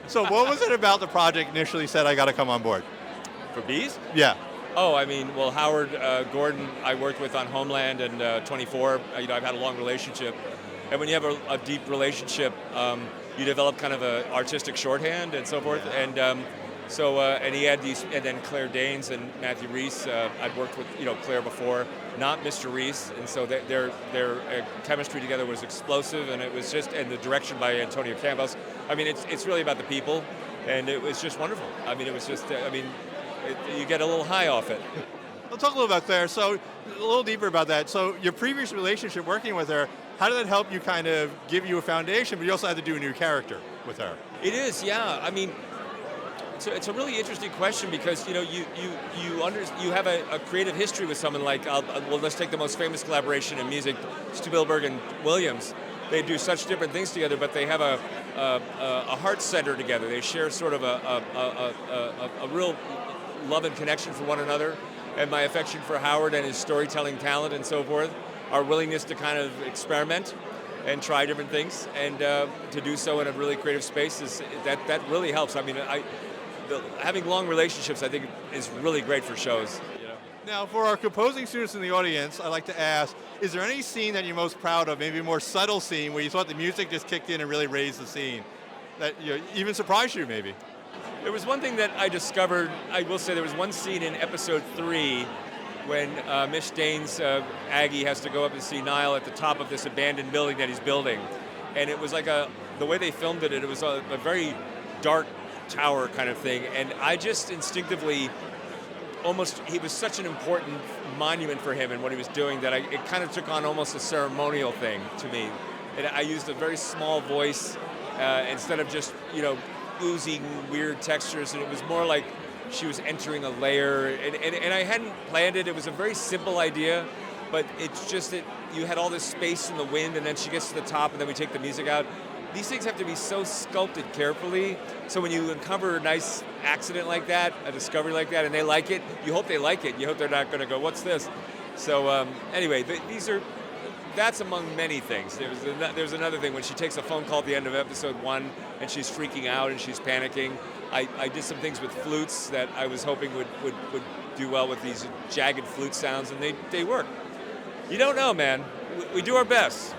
So what was it about the project initially said I got to come on board? For bees? Yeah. Oh, I mean, well, Howard Gordon, I worked with on Homeland and 24. I've had a long relationship, and when you have a deep relationship, you develop kind of a artistic shorthand and so forth. Yeah. And and he had these, and then Claire Danes and Matthew Reese. I'd worked with Claire before, not Mr. Reese, and so their chemistry together was explosive, and it was just, and the direction by Antonio Campos. I mean, it's really about the people, and it was just wonderful. I mean, it was just, you get a little high off it. Let's talk a little about Claire. So a little deeper about that. So your previous relationship working with her, how did that help you kind of give you a foundation, but you also had to do a new character with her? It is, yeah. I mean, it's a really interesting question because you have a creative history with someone like let's take the most famous collaboration in music, Spielberg and Williams. They do such different things together, but they have a heart center together. They share sort of a real love and connection for one another, and my affection for Howard and his storytelling talent and so forth, our willingness to kind of experiment and try different things, and to do so in a really creative space that really helps. I mean, having long relationships, I think, is really great for shows. Now, for our composing students in the audience, I'd like to ask, is there any scene that you're most proud of, maybe a more subtle scene where you thought the music just kicked in and really raised the scene, that even surprised you maybe? There was one thing that I discovered. I will say there was one scene in episode 3 when Miss Dane's Aggie has to go up and see Niall at the top of this abandoned building that he's building. And it was like the way they filmed it was a very dark tower kind of thing. And I just instinctively, he was such an important monument for him and what he was doing that it kind of took on almost a ceremonial thing to me. And I used a very small voice instead of just, oozing weird textures, and it was more like she was entering a layer, and I hadn't planned it. It was a very simple idea, but it's just that you had all this space in the wind, and then she gets to the top, and then we take the music out. These things have to be so sculpted carefully, so when you uncover a nice accident like that, a discovery like that, and they like it, you hope they like it. You hope they're not going to go, what's this? So anyway, that's among many things. There's another thing when she takes a phone call at the end of episode 1 and she's freaking out and she's panicking. I did some things with flutes that I was hoping would do well with these jagged flute sounds, and they work. You don't know, man. We do our best.